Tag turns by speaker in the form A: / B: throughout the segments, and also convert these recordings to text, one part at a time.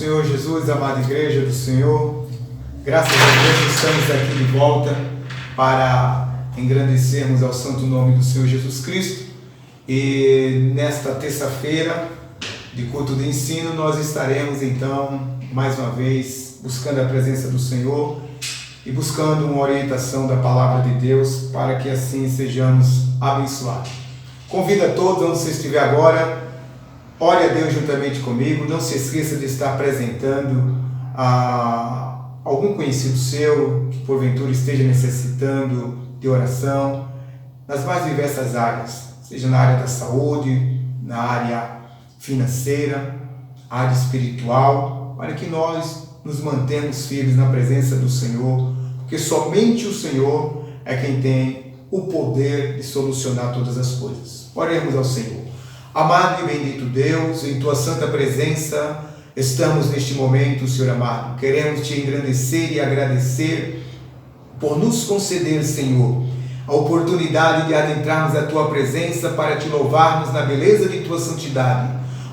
A: Senhor Jesus, amada igreja do Senhor. Graças a Deus estamos aqui de volta para engrandecermos ao santo nome do Senhor Jesus Cristo. E nesta terça-feira de culto de ensino, nós estaremos então, mais uma vez, buscando a presença do Senhor e buscando uma orientação da palavra de Deus para que assim sejamos abençoados. Convido a todos, onde você estiver agora, ore a Deus juntamente comigo. Não se esqueça de estar apresentando a algum conhecido seu que porventura esteja necessitando de oração nas mais diversas áreas, seja na área da saúde, na área financeira, área espiritual, para que nós nos mantenhamos firmes na presença do Senhor, porque somente o Senhor é quem tem o poder de solucionar todas as coisas. Oremos ao Senhor. Amado e bendito Deus, em Tua santa presença, estamos neste momento, Senhor amado. Queremos Te engrandecer e agradecer por nos conceder, Senhor, a oportunidade de adentrarmos a Tua presença para Te louvarmos na beleza de Tua santidade.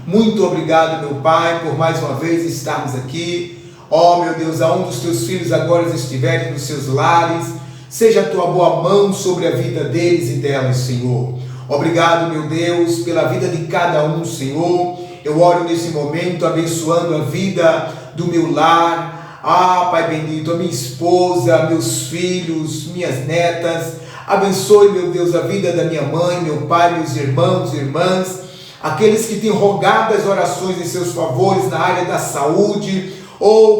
A: Muito obrigado, meu Pai, por mais uma vez estarmos aqui. Ó, meu Deus, aonde os Teus filhos agora estiverem nos seus lares, seja a Tua boa mão sobre a vida deles e delas, Senhor. Obrigado, meu Deus, pela vida de cada um, Senhor. Eu oro nesse momento abençoando a vida do meu lar. Pai bendito, a minha esposa, meus filhos, minhas netas. Abençoe, meu Deus, a vida da minha mãe, meu pai, meus irmãos e irmãs. Aqueles que têm rogado as orações em seus favores na área da saúde.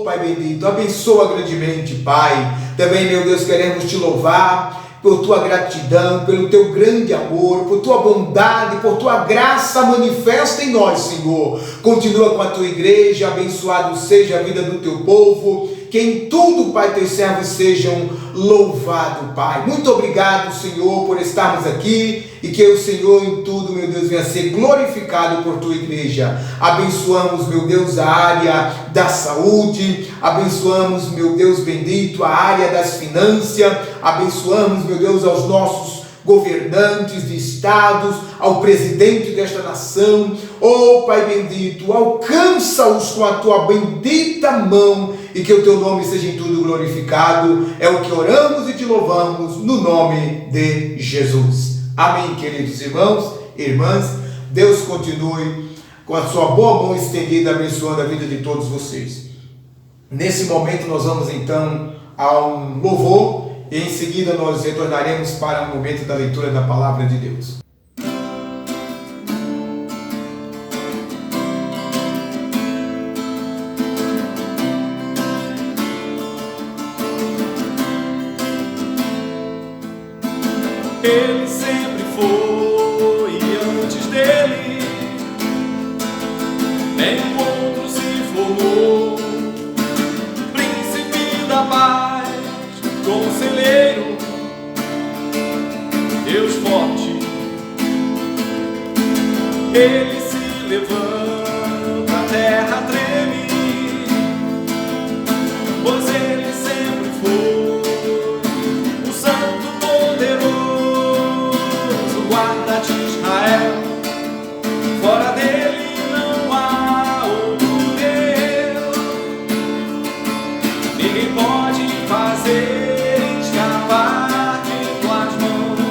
A: Pai bendito, abençoa grandemente, Pai. Também, meu Deus, queremos Te louvar por Tua gratidão, pelo Teu grande amor, por Tua bondade, por Tua graça manifesta em nós, Senhor. Continua com a Tua igreja, abençoado seja a vida do Teu povo, que em tudo, Pai, Teus servos sejam louvados, Pai. Muito obrigado, Senhor, por estarmos aqui e que o Senhor em tudo, meu Deus, venha ser glorificado por Tua igreja. Abençoamos, meu Deus, a área da saúde, abençoamos, meu Deus bendito, a área das finanças, abençoamos, meu Deus, aos nossos governantes de estados, ao presidente desta nação. Pai bendito, alcança-os com a Tua bendita mão e que o Teu nome seja em tudo glorificado. É o que oramos e Te louvamos no nome de Jesus. Amém, queridos irmãos e irmãs. Deus continue com a sua boa mão estendida, abençoando a vida de todos vocês. Nesse momento nós vamos então a um louvor e em seguida nós retornaremos para o momento da leitura da palavra de Deus.
B: Ele sempre foi e antes dele encontro se formou, príncipe da paz, conselheiro, Deus forte. Ele se levanta, a terra treme, pois ele sempre foi o santo poderoso, guarda de Israel. Fora dele não há outro Deus. Ninguém pode fazer escapar de Tuas mãos.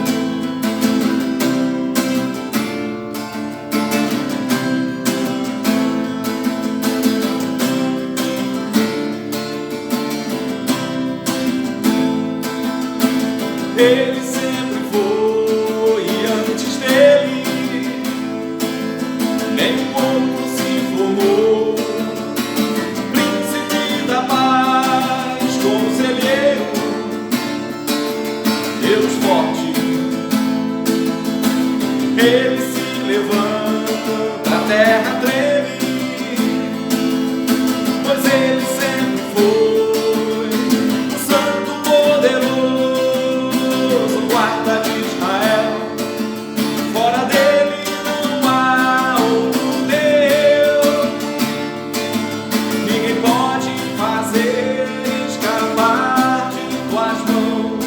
B: Ele sempre foi e antes dele encontro se formou, príncipe da paz, conselheiro, Deus forte. Ele se levanta, a terra treme, pois ele sempre foi o santo poderoso, guarda de Israel. Fora dele não há outro Deus. Ninguém pode fazer escapar de Tuas mãos.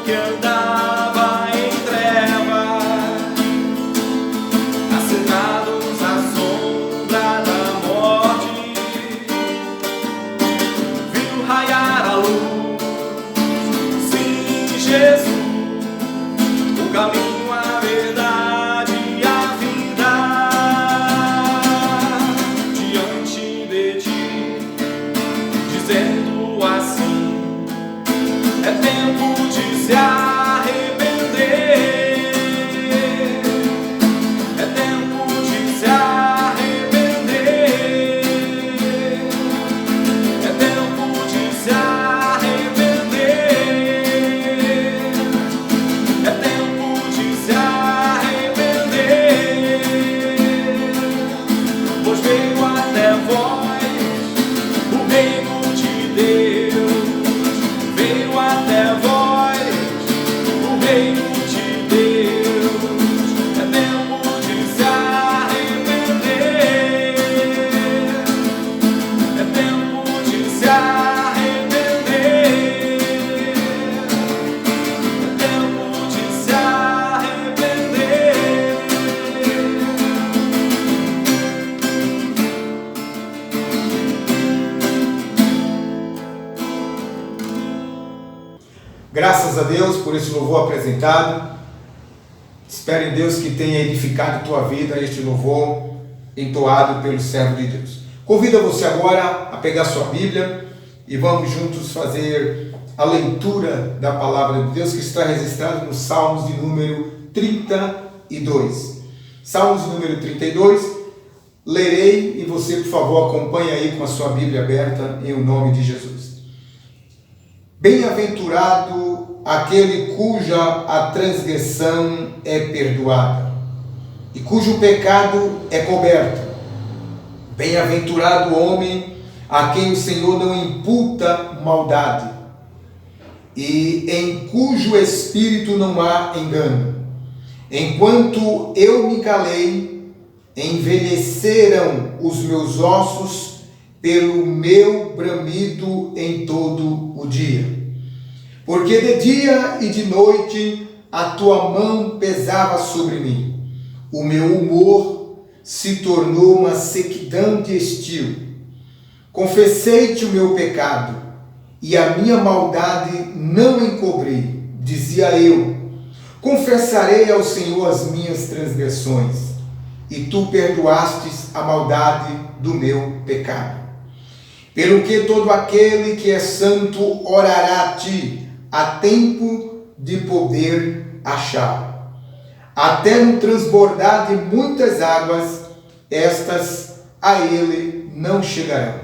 B: que andava em trevas, assentados à sombra da morte, viu raiar a luz. Sim, Jesus, o caminho, a verdade e a vida. Diante de ti, dizendo assim: é tempo de se arrepender. É tempo de se arrepender. É tempo de se arrepender. É tempo de se arrepender. Pois veio até vós o reino de Deus. Veio até vós o reino de Deus. É tempo de se arrepender. É tempo de se arrepender. É tempo de se arrepender.
A: Graças a Deus por esse louvor apresentado. Espero em Deus que tenha edificado a tua vida este louvor entoado pelo servo de Deus. Convido você agora a pegar sua Bíblia e vamos juntos fazer a leitura da palavra de Deus que está registrada no Salmos de número 32. Salmos de número 32, lerei e você, por favor, acompanhe aí com a sua Bíblia aberta em nome de Jesus. Bem-aventurado aquele cuja a transgressão é perdoada e cujo pecado é coberto. Bem-aventurado o homem a quem o Senhor não imputa maldade e em cujo espírito não há engano. Enquanto eu me calei, envelheceram os meus ossos pelo meu bramido em todo o dia. Porque de dia e de noite a tua mão pesava sobre mim. O meu humor se tornou uma sequidão de estio. Confessei-te o meu pecado, e a minha maldade não encobri. Dizia eu: confessarei ao Senhor as minhas transgressões, e tu perdoastes a maldade do meu pecado. Pelo que todo aquele que é santo orará a ti, há tempo de poder achar. Até no transbordar de muitas águas, estas a ele não chegarão.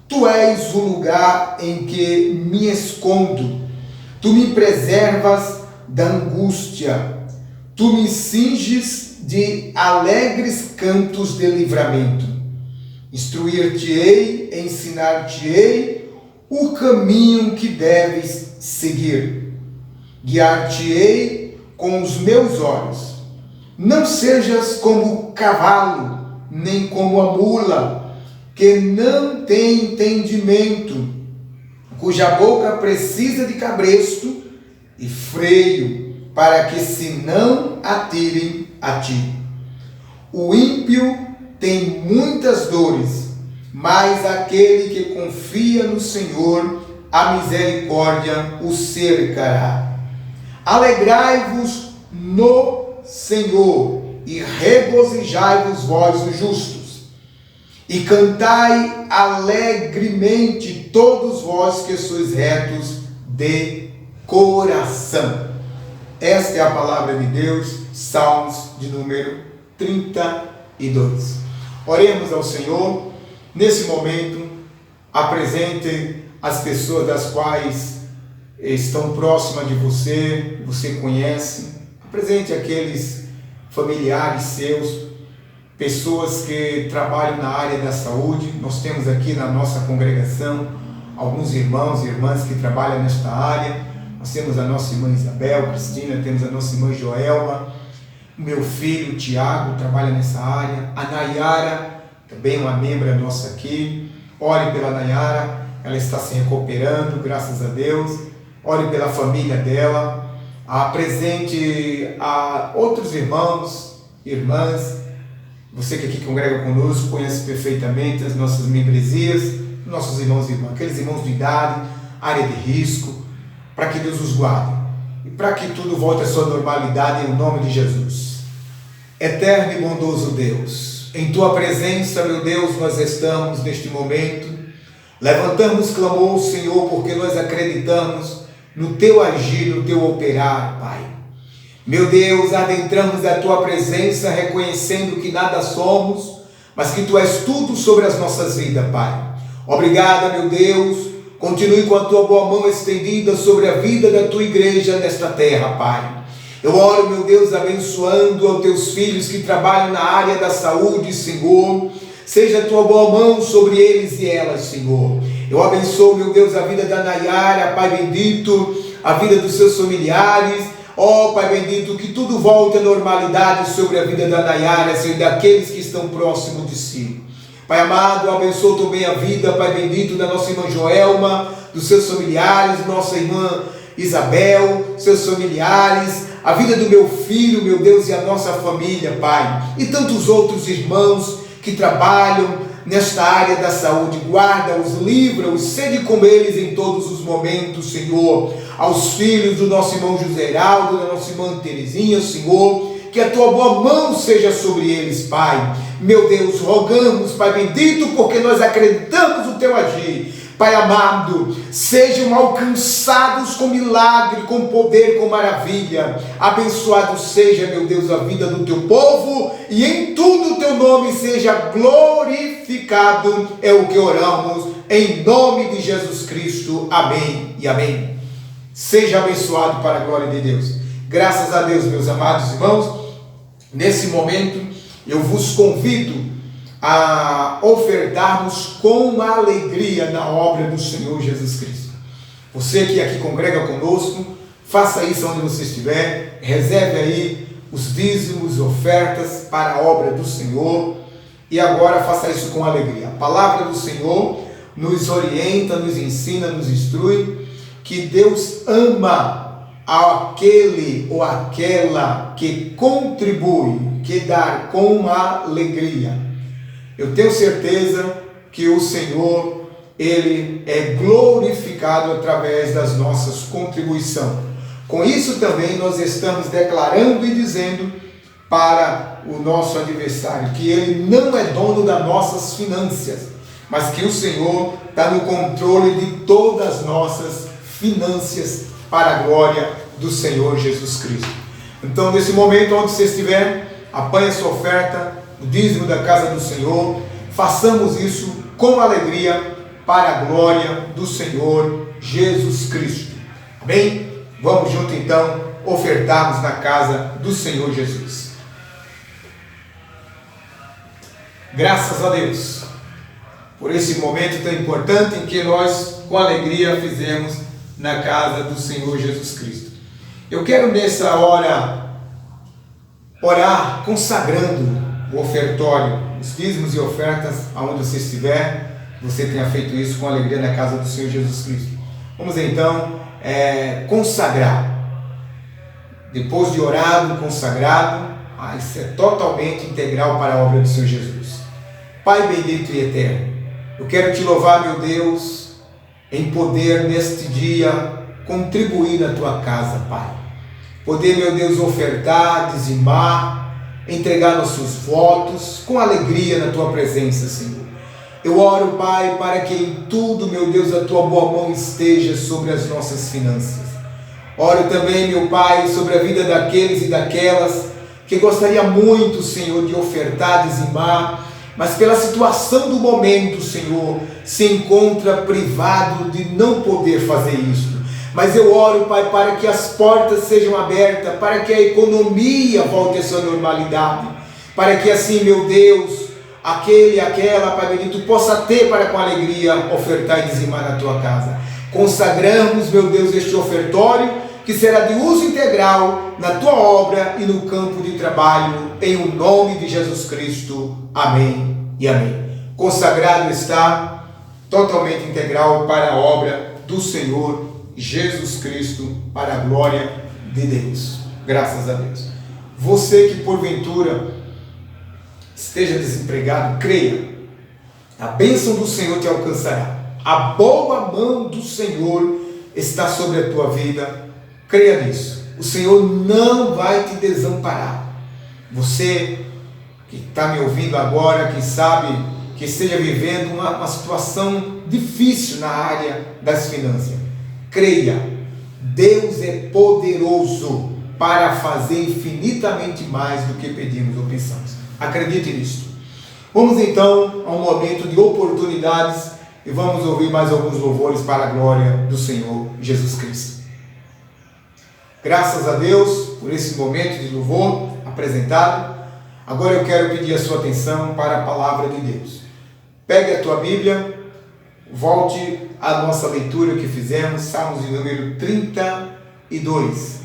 A: Tu és o lugar em que me escondo, tu me preservas da angústia, tu me cinges de alegres cantos de livramento. Instruir-te-ei, ensinar-te-ei o caminho que deves seguir. Guiar-te-ei com os meus olhos. Não sejas como o cavalo, nem como a mula, que não tem entendimento, cuja boca precisa de cabresto e freio, para que se não atirem a ti. O ímpio tem muitas dores, mas aquele que confia no Senhor, a misericórdia o cercará. Alegrai-vos no Senhor e regozijai-vos vós os justos, e cantai alegremente todos vós que sois retos de coração. Esta é a palavra de Deus, Salmos de número 32. Oremos ao Senhor. Nesse momento, apresente as pessoas das quais estão próximas de você, você conhece. Apresente aqueles familiares seus, pessoas que trabalham na área da saúde. Nós temos aqui na nossa congregação alguns irmãos e irmãs que trabalham nesta área. Nós temos a nossa irmã Isabel, Cristina, temos a nossa irmã Joelma, o meu filho Tiago trabalha nessa área, a Nayara, também uma membra nossa aqui. Ore pela Nayara, ela está se recuperando, graças a Deus. Ore pela família dela. Apresente a outros irmãos, irmãs, você que aqui congrega conosco, conhece perfeitamente as nossas membresias, nossos irmãos e irmãs, aqueles irmãos de idade, área de risco, para que Deus os guarde e para que tudo volte à sua normalidade em nome de Jesus. Eterno e bondoso Deus, em Tua presença, meu Deus, nós estamos neste momento, levantamos clamor, Senhor, porque nós acreditamos no Teu agir, no Teu operar, Pai. Meu Deus, adentramos a Tua presença, reconhecendo que nada somos, mas que Tu és tudo sobre as nossas vidas, Pai. Obrigado, meu Deus, continue com a Tua boa mão estendida sobre a vida da Tua igreja nesta terra, Pai. Eu oro, meu Deus, abençoando aos Teus filhos que trabalham na área da saúde, Senhor. Seja a Tua boa mão sobre eles e elas, Senhor. Eu abençoo, meu Deus, a vida da Nayara, Pai bendito, a vida dos seus familiares. Ó, Pai bendito, que tudo volte à normalidade sobre a vida da Nayara, Senhor, e daqueles que estão próximos de si. Pai amado, abençoa também a vida, Pai bendito, da nossa irmã Joelma, dos seus familiares, nossa irmã Isabel, seus familiares, a vida do meu filho, meu Deus, e a nossa família, Pai. E tantos outros irmãos que trabalham nesta área da saúde. Guarda-os, livra-os, sede com eles em todos os momentos, Senhor. Aos filhos do nosso irmão José Heraldo, da nossa irmã Terezinha, Senhor, que a Tua boa mão seja sobre eles, Pai. Meu Deus, rogamos, Pai bendito, porque nós acreditamos no Teu agir. Pai amado, sejam alcançados com milagre, com poder, com maravilha. Abençoado seja, meu Deus, a vida do Teu povo, e em tudo o Teu nome seja glorificado. É o que oramos, em nome de Jesus Cristo. Amém e amém. Seja abençoado para a glória de Deus. Graças a Deus, meus amados irmãos. Nesse momento, eu vos convido a ofertarmos com alegria na obra do Senhor Jesus Cristo. Você que aqui congrega conosco, faça isso onde você estiver, reserve aí os dízimos, ofertas para a obra do Senhor, e agora faça isso com alegria. A palavra do Senhor nos orienta, nos ensina, nos instrui, que Deus ama aquele ou aquela que contribui, que dá com alegria. Eu tenho certeza que o Senhor, Ele é glorificado através das nossas contribuições. Com isso também nós estamos declarando e dizendo para o nosso adversário que ele não é dono das nossas finanças, mas que o Senhor está no controle de todas as nossas finanças para a glória do Senhor Jesus Cristo. Então, nesse momento, onde você estiver, apanhe a sua oferta, o dízimo da casa do Senhor, façamos isso com alegria para a glória do Senhor Jesus Cristo. Amém? Vamos junto então ofertarmos na casa do Senhor Jesus. Graças a Deus por esse momento tão importante em que nós com alegria fizemos na casa do Senhor Jesus Cristo. Eu quero nessa hora orar consagrando o ofertório, os dízimos e ofertas aonde você estiver, você tenha feito isso com alegria na casa do Senhor Jesus Cristo. Vamos então consagrar. Depois de orado, consagrado, isso é totalmente integral para a obra do Senhor Jesus. Pai bendito e eterno, eu quero te louvar, meu Deus, em poder neste dia contribuir na tua casa, Pai. Poder, meu Deus, ofertar, dizimar, entregar nossos votos com alegria na tua presença, Senhor. Eu oro, Pai, para que em tudo, meu Deus, a tua boa mão esteja sobre as nossas finanças. Oro também, meu Pai, sobre a vida daqueles e daquelas que gostaria muito, Senhor, de ofertar, dizimar, mas pela situação do momento, Senhor, se encontra privado de não poder fazer isso. Mas eu oro, Pai, para que as portas sejam abertas, para que a economia volte à sua normalidade, para que assim, meu Deus, aquele e aquela, Pai bendito, possa ter para com alegria ofertar e dizimar na tua casa. Consagramos, meu Deus, este ofertório, que será de uso integral na tua obra e no campo de trabalho, em o nome de Jesus Cristo. Amém e amém. Consagrado está, totalmente integral para a obra do Senhor Jesus Cristo, para a glória de Deus. Graças a Deus. Você que porventura esteja desempregado, creia. A bênção do Senhor te alcançará. A boa mão do Senhor está sobre a tua vida. Creia nisso. O Senhor não vai te desamparar. Você que está me ouvindo agora, que sabe que esteja vivendo uma situação difícil na área das finanças, creia, Deus é poderoso para fazer infinitamente mais do que pedimos ou pensamos. Acredite nisso. Vamos então a um momento de oportunidades e vamos ouvir mais alguns louvores para a glória do Senhor Jesus Cristo. Graças a Deus por esse momento de louvor apresentado. Agora eu quero pedir a sua atenção para a palavra de Deus. Pegue a tua Bíblia, volte à nossa leitura que fizemos, Salmos de número 32.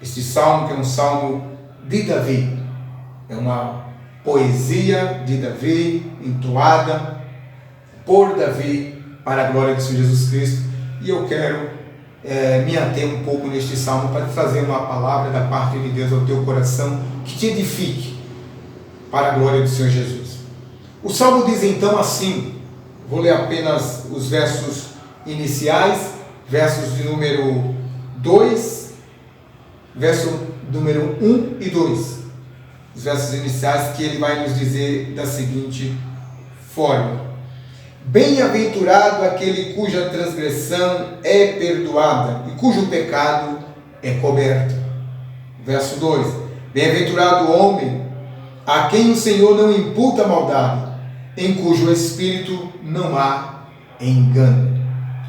A: Este salmo que é um salmo de Davi, é uma poesia de Davi, entoada por Davi para a glória do Senhor Jesus Cristo. E eu quero me ater um pouco neste salmo para trazer uma palavra da parte de Deus ao teu coração que te edifique para a glória do Senhor Jesus. O salmo diz então assim, vou ler apenas os versos iniciais, versos de número 2, verso número 1 e 2. Os versos iniciais que ele vai nos dizer da seguinte forma: bem-aventurado aquele cuja transgressão é perdoada e cujo pecado é coberto. Verso 2: bem-aventurado o homem a quem o Senhor não imputa maldade, em cujo espírito não há engano.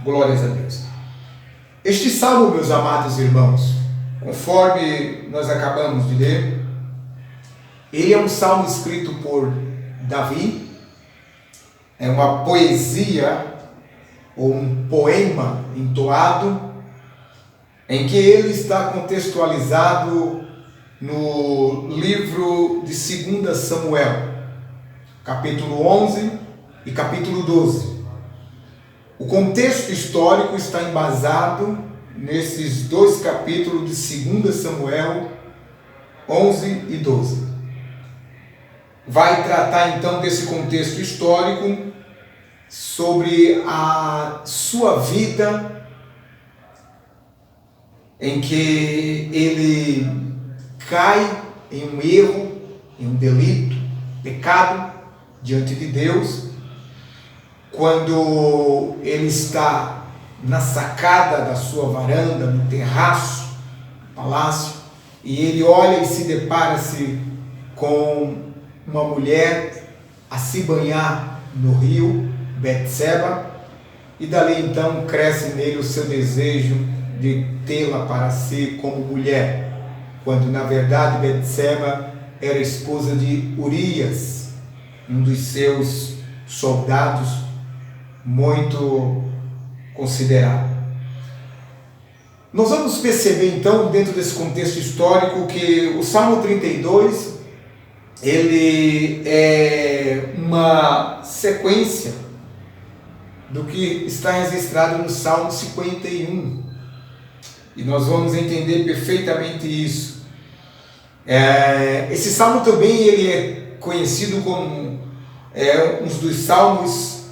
A: Glórias a Deus. Este salmo, meus amados irmãos, conforme nós acabamos de ler, ele é um salmo escrito por Davi, é uma poesia ou um poema entoado, em que ele está contextualizado no livro de 2 Samuel, capítulo 11 e capítulo 12. O contexto histórico está embasado nesses dois capítulos de 2 Samuel 11 e 12. Vai tratar então desse contexto histórico, sobre a sua vida, em que ele cai em um erro, em um delito, pecado diante de Deus, quando ele está na sacada da sua varanda, no terraço do palácio, e ele olha e se depara-se com uma mulher a se banhar no rio Betseba, e dali então cresce nele o seu desejo de tê-la para si como mulher, quando na verdade Betseba era esposa de Urias, um dos seus soldados muito considerado. Nós vamos perceber então, dentro desse contexto histórico, que o Salmo 32 ele é uma sequência do que está registrado no Salmo 51, e nós vamos entender perfeitamente isso. Esse salmo também ele é conhecido como um dos salmos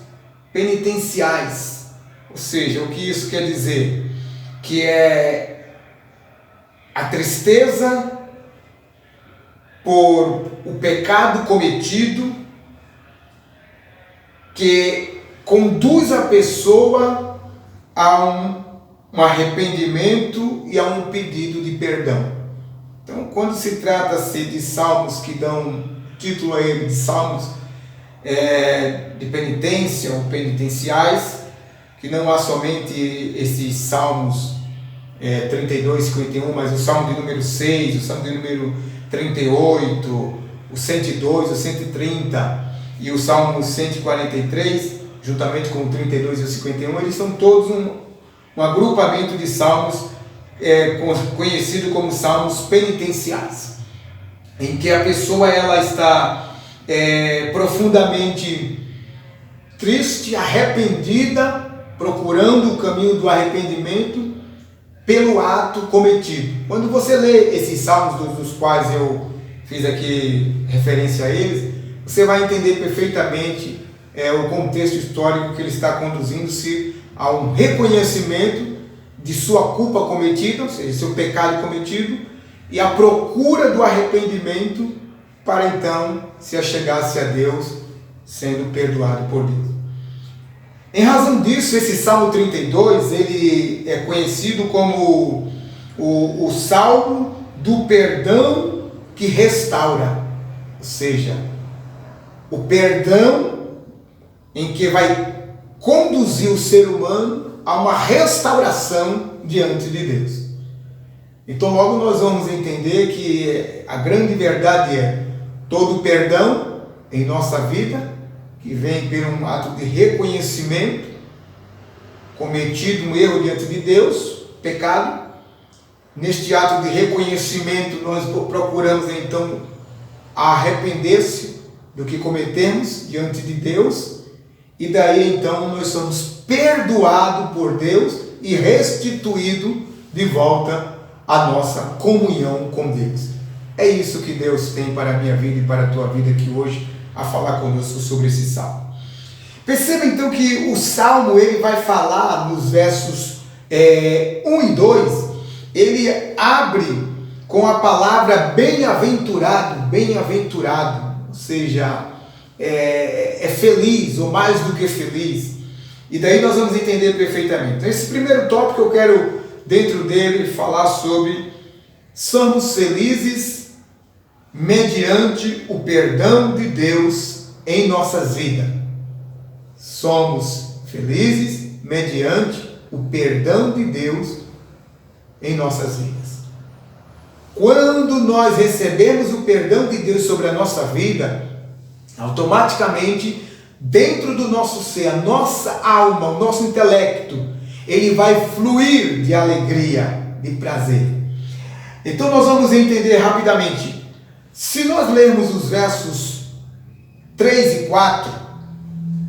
A: penitenciais, ou seja, o que isso quer dizer? Que é a tristeza por o pecado cometido, que conduz a pessoa a um arrependimento e a um pedido de perdão. Então, quando se trata-se de salmos que dão título a ele de salmos de penitência ou penitenciais, que não há somente esses salmos 32, 51, mas o salmo de número 6, o salmo de número 38, o 102, o 130 e o salmo 143, juntamente com o 32 e o 51, eles são todos um agrupamento de salmos conhecido como salmos penitenciais, em que a pessoa ela está profundamente triste, arrependida, procurando o caminho do arrependimento, pelo ato cometido. Quando você lê esses salmos dos quais eu fiz aqui referência a eles, você vai entender perfeitamente o contexto histórico que ele está conduzindo-se a um reconhecimento de sua culpa cometida, ou seja, seu pecado cometido, e a procura do arrependimento para então se achegar-se a Deus, sendo perdoado por Deus. Em razão disso, esse Salmo 32, ele é conhecido como o Salmo do perdão que restaura, ou seja, o perdão em que vai conduzir o ser humano a uma restauração diante de Deus. Então logo nós vamos entender que a grande verdade é todo perdão em nossa vida, que vem por um ato de reconhecimento, cometido um erro diante de Deus, pecado. Neste ato de reconhecimento nós procuramos então arrepender-se do que cometemos diante de Deus, e daí então nós somos perdoados por Deus e restituídos de volta à nossa comunhão com Deus. É isso que Deus tem para a minha vida e para a tua vida aqui hoje, a falar conosco sobre esse salmo. Perceba então que o salmo ele vai falar nos versos 1 e 2, ele abre com a palavra bem-aventurado, bem-aventurado, ou seja, é feliz ou mais do que feliz. E daí nós vamos entender perfeitamente. Então, esse primeiro tópico eu quero dentro dele falar sobre somos felizes mediante o perdão de Deus em nossas vidas. Somos felizes mediante o perdão de Deus em nossas vidas. Quando nós recebemos o perdão de Deus sobre a nossa vida, automaticamente, dentro do nosso ser, a nossa alma, o nosso intelecto, ele vai fluir de alegria, de prazer. Então nós vamos entender rapidamente. Se nós lermos os versos 3 e 4,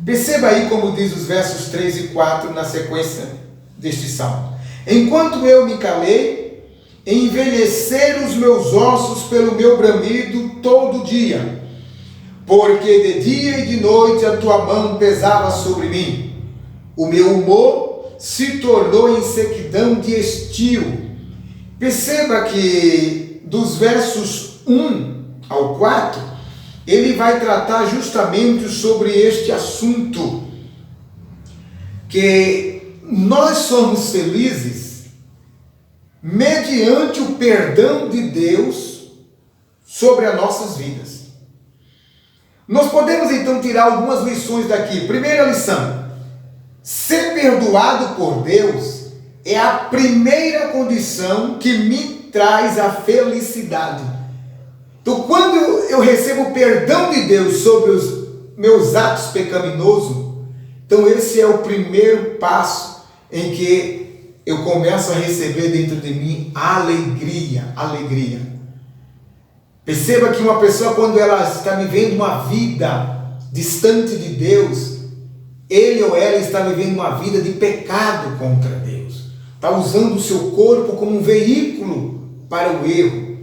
A: perceba aí como diz os versos 3 e 4 na sequência deste salmo. Enquanto eu me calei, envelheceram os meus ossos pelo meu bramido todo dia, porque de dia e de noite a tua mão pesava sobre mim. O meu humor se tornou em sequidão de estio. Perceba que dos versos 1 ao 4, ele vai tratar justamente sobre este assunto, que nós somos felizes mediante o perdão de Deus sobre as nossas vidas. Nós podemos então tirar algumas lições daqui. Primeira lição: ser perdoado por Deus é a primeira condição que me traz a felicidade. Então, quando eu recebo o perdão de Deus sobre os meus atos pecaminosos, então esse é o primeiro passo em que eu começo a receber dentro de mim alegria, alegria. Perceba que uma pessoa, quando ela está vivendo uma vida distante de Deus, ele ou ela está vivendo uma vida de pecado contra Deus. Está usando o seu corpo como um veículo para o erro.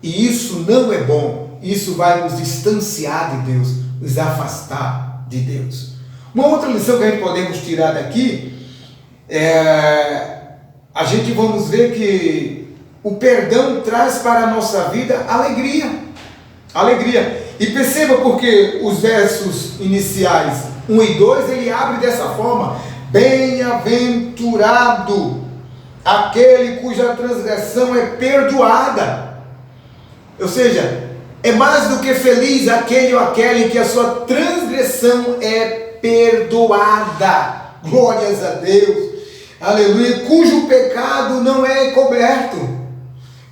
A: E isso não é bom. Isso vai nos distanciar de Deus, nos afastar de Deus. Uma outra lição que a gente podemos tirar daqui a gente vamos ver que o perdão traz para a nossa vida alegria. Alegria. E perceba porque os versos iniciais 1 e 2, ele abre dessa forma: bem-aventurado aquele cuja transgressão é perdoada. Ou seja, é mais do que feliz aquele ou aquela em que a sua transgressão é perdoada. Glórias a Deus. Aleluia. Cujo pecado não é encoberto.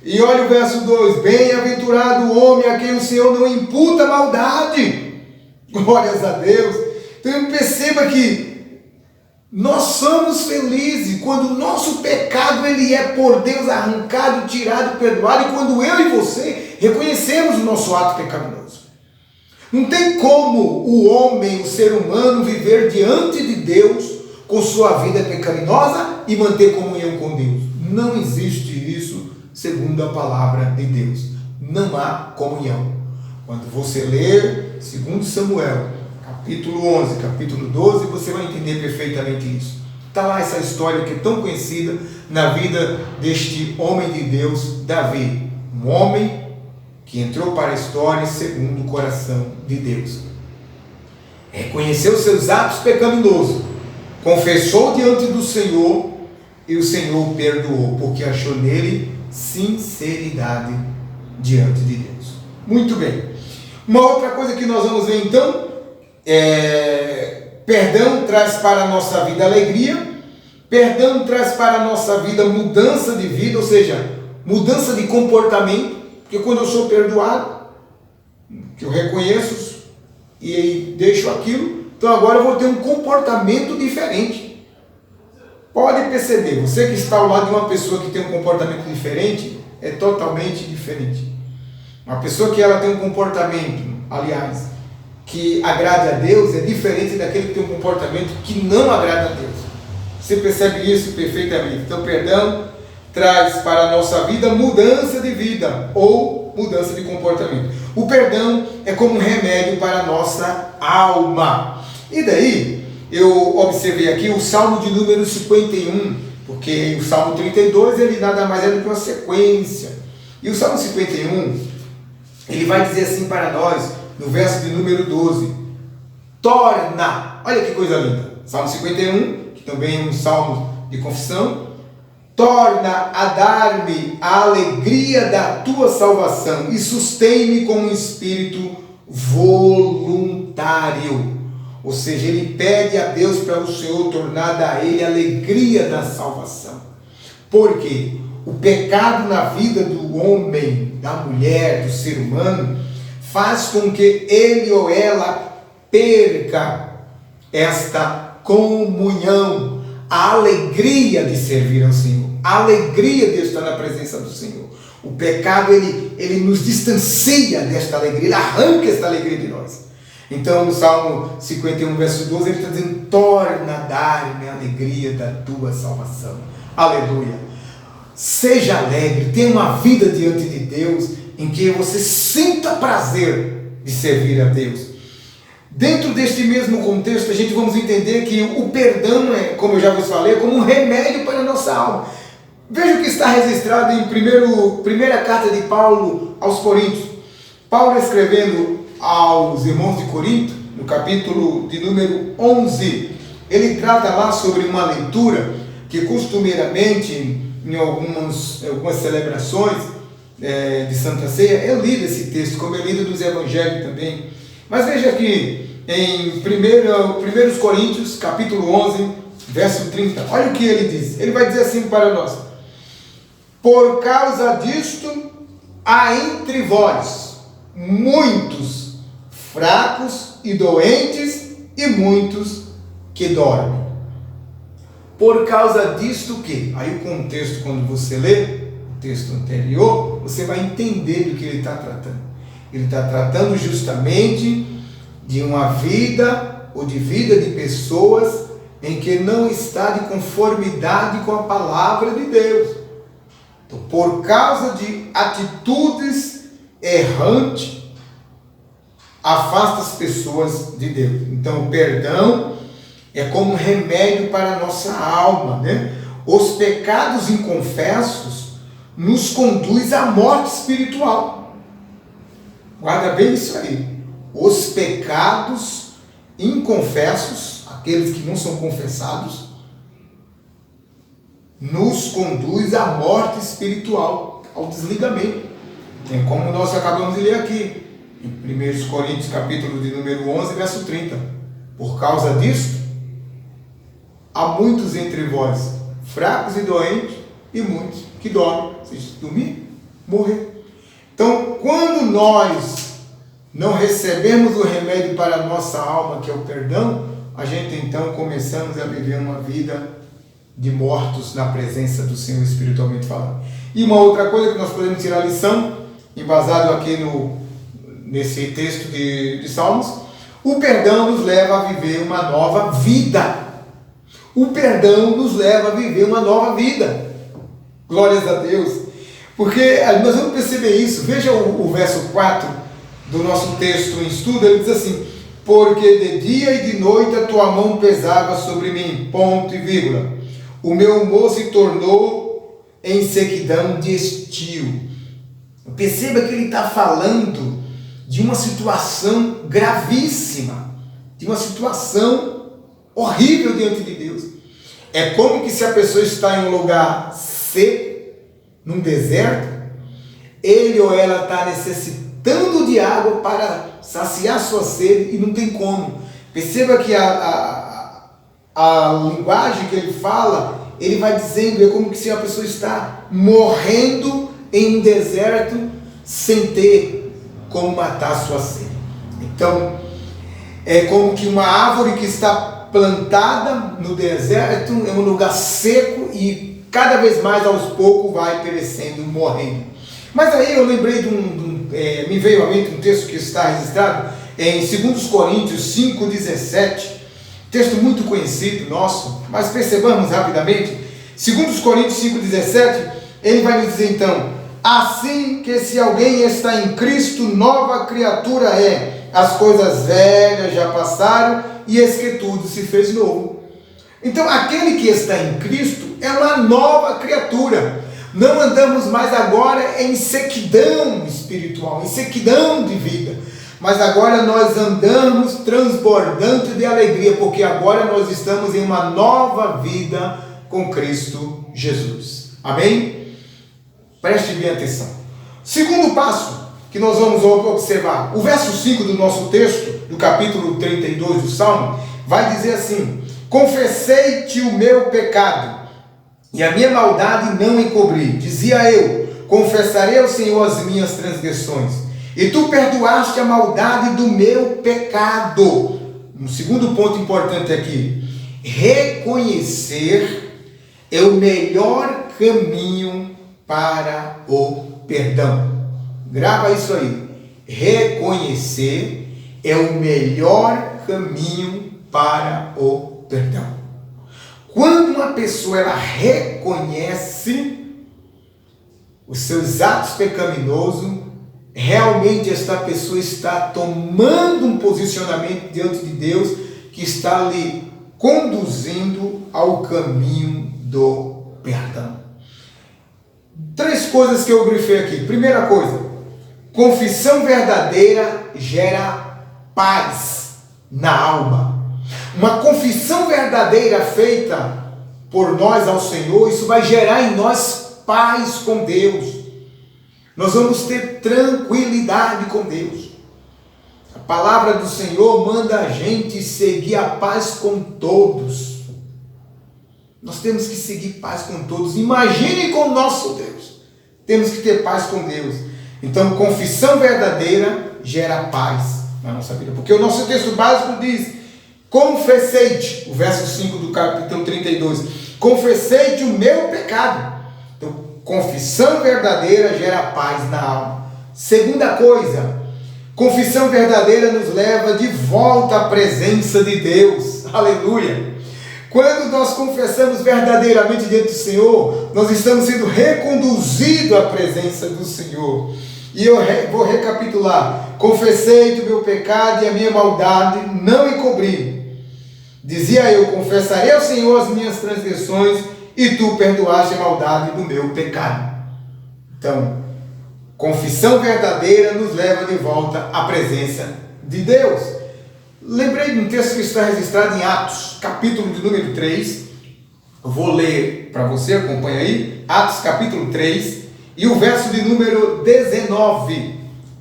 A: E olha o verso 2: bem-aventurado o homem a quem o Senhor não imputa maldade. Glórias a Deus. Então perceba que nós somos felizes quando o nosso pecado ele é por Deus arrancado, tirado, perdoado, e quando eu e você reconhecemos o nosso ato pecaminoso. Não tem como o homem, o ser humano, viver diante de Deus com sua vida pecaminosa e manter comunhão com Deus. Não existe isso segundo a palavra de Deus. Não há comunhão. Quando você ler 2 Samuel, capítulo 11, capítulo 12, você vai entender perfeitamente isso. Está lá essa história que é tão conhecida na vida deste homem de Deus, Davi. Um homem que entrou para a história segundo o coração de Deus. Reconheceu seus atos pecaminosos, confessou diante do Senhor e o Senhor o perdoou, porque achou nele sinceridade diante de Deus. Muito bem. Uma outra coisa que nós vamos ver então perdão traz para a nossa vida alegria, perdão traz para a nossa vida mudança de vida, ou seja, mudança de comportamento, porque quando eu sou perdoado, que eu reconheço e deixo aquilo, então agora eu vou ter um comportamento diferente. Pode perceber, você que está ao lado de uma pessoa que tem um comportamento diferente, é totalmente diferente. Uma pessoa que ela tem um comportamento, aliás, que agrade a Deus, é diferente daquele que tem um comportamento que não agrada a Deus. Você percebe isso perfeitamente. Então, perdão traz para a nossa vida mudança de vida ou mudança de comportamento. O perdão é como um remédio para a nossa alma. E daí, eu observei aqui o Salmo de número 51, porque o Salmo 32, ele nada mais é do que uma sequência. E o Salmo 51, ele vai dizer assim para nós, no verso de número 12, torna, olha que coisa linda, Salmo 51, que também é um salmo de confissão, torna a dar-me a alegria da tua salvação e sustém-me com um espírito voluntário. Ou seja, ele pede a Deus para o Senhor tornar a ele a alegria da salvação. Por quê? O pecado na vida do homem, da mulher, do ser humano, faz com que ele ou ela perca esta comunhão, a alegria de servir ao Senhor, a alegria de estar na presença do Senhor. O pecado, ele nos distancia desta alegria, ele arranca esta alegria de nós. Então, no Salmo 51, verso 12, ele está dizendo, torna a dar-me a alegria da tua salvação. Aleluia. Seja alegre, tenha uma vida diante de Deus, em que você sinta prazer de servir a Deus. Dentro deste mesmo contexto, a gente vamos entender que o perdão é, como eu já vos falei, como um remédio para a nossa alma. Veja o que está registrado em primeira carta de Paulo aos Coríntios. Paulo escrevendo aos irmãos de Corinto, no capítulo de número 11, ele trata lá sobre uma leitura que costumeiramente, em algumas celebrações de Santa Ceia, é lido esse texto, como é lido nos Evangelhos também. Mas veja aqui, em 1 Coríntios, capítulo 11, verso 30, olha o que ele diz. Ele vai dizer assim para nós: por causa disto, há entre vós muitos fracos e doentes e muitos que dormem. Por causa disto o quê? Aí o contexto, quando você lê o texto anterior, você vai entender do que ele está tratando. Ele está tratando justamente de uma vida ou de vida de pessoas em que não está de conformidade com a palavra de Deus. Então, por causa de atitudes errantes, afasta as pessoas de Deus. Então, o perdão é como um remédio para a nossa alma, né? Os pecados inconfessos nos conduz à morte espiritual. Guarda bem isso aí. Os pecados inconfessos, aqueles que não são confessados, nos conduz à morte espiritual, ao desligamento. Tem como nós acabamos de ler aqui, em 1 Coríntios, capítulo de número 11, verso 30. Por causa disso, há muitos entre vós, fracos e doentes, e muitos que dormem. Se dormir, morrer. Então, quando nós não recebemos o remédio para a nossa alma, que é o perdão, a gente então começamos a viver uma vida de mortos na presença do Senhor, espiritualmente falando. E uma outra coisa que nós podemos tirar lição, embasado aqui nesse texto de Salmos, o perdão nos leva a viver uma nova vida. O perdão nos leva a viver uma nova vida. Glórias a Deus. Porque nós vamos perceber isso. Veja o verso 4 do nosso texto em estudo. Ele diz assim: porque de dia e de noite a tua mão pesava sobre mim, ponto e vírgula. O meu humor se tornou em sequidão de estio. Perceba que ele está falando de uma situação gravíssima, de uma situação horrível diante de Deus. É como que se a pessoa está em um lugar seco, num deserto, ele ou ela está necessitando de água para saciar sua sede e não tem como. Perceba que a linguagem que ele fala, ele vai dizendo, é como que se a pessoa está morrendo em um deserto sem ter como matar a sua sede. Então, é como que uma árvore que está plantada no deserto, em um lugar seco, e cada vez mais, aos poucos, vai perecendo, morrendo. Mas aí eu lembrei me veio à mente um texto que está registrado em 2 Coríntios 5,17, texto muito conhecido nosso, mas percebamos rapidamente. 2 Coríntios 5,17, ele vai nos dizer então: assim que se alguém está em Cristo, nova criatura é, as coisas velhas já passaram, e eis que tudo se fez novo. Então, aquele que está em Cristo é uma nova criatura. Não andamos mais agora em sequidão espiritual, em sequidão de vida, mas agora nós andamos transbordando de alegria, porque agora nós estamos em uma nova vida com Cristo Jesus. Amém? Preste bem atenção. Segundo passo que nós vamos observar, o verso 5 do nosso texto, do capítulo 32 do Salmo, vai dizer assim: confessei-te o meu pecado, e a minha maldade não encobri. Dizia eu: confessarei ao Senhor as minhas transgressões, e tu perdoaste a maldade do meu pecado. Um segundo ponto importante aqui: reconhecer é o melhor caminho para o perdão. Grava isso aí. Reconhecer é o melhor caminho para o perdão. Quando uma pessoa ela reconhece os seus atos pecaminosos, realmente esta pessoa está tomando um posicionamento diante de Deus que está lhe conduzindo ao caminho do perdão. 3 coisas que eu grifei aqui. Primeira coisa: confissão verdadeira gera paz na alma. Uma confissão verdadeira feita por nós ao Senhor, isso vai gerar em nós paz com Deus. Nós vamos ter tranquilidade com Deus. A palavra do Senhor manda a gente seguir a paz com todos. Nós temos que seguir paz com todos. Imagine com o nosso Deus. Temos que ter paz com Deus. Então, confissão verdadeira gera paz na nossa vida. Porque o nosso texto básico diz: confessei-te, o verso 5 do capítulo 32, confessei-te o meu pecado. Então, confissão verdadeira gera paz na alma. Segunda coisa, confissão verdadeira nos leva de volta à presença de Deus. Aleluia! Quando nós confessamos verdadeiramente diante do Senhor, nós estamos sendo reconduzidos à presença do Senhor. E eu vou recapitular: confessei-te o meu pecado e a minha maldade não encobri. Dizia eu: confessarei ao Senhor as minhas transgressões, e tu perdoaste a maldade do meu pecado. Então, confissão verdadeira nos leva de volta à presença de Deus. Lembrei de um texto que está registrado em Atos, capítulo de número 3. Eu vou ler para você, acompanha aí. Atos, capítulo 3, e o verso de número 19.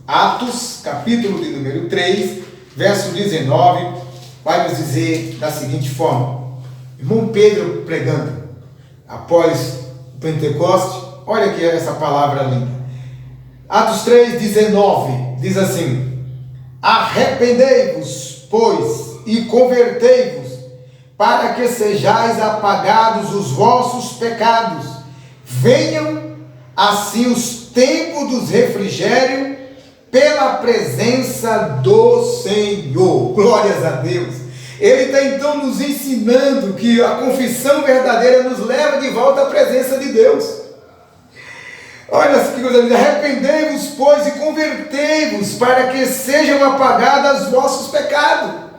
A: Atos, capítulo de número 3, verso 19, vai nos dizer da seguinte forma. Irmão Pedro pregando, após o Pentecoste, olha aqui essa palavra linda. Atos 3, 19, diz assim: arrependei-vos, pois, e convertei-vos, para que sejais apagados os vossos pecados, venham assim os tempos dos refrigérios, pela presença do Senhor. Glórias a Deus. Ele está então nos ensinando que a confissão verdadeira nos leva de volta à presença de Deus. coisa linda. Arrependei-vos, pois, e convertei-vos, para que sejam apagados os vossos pecados.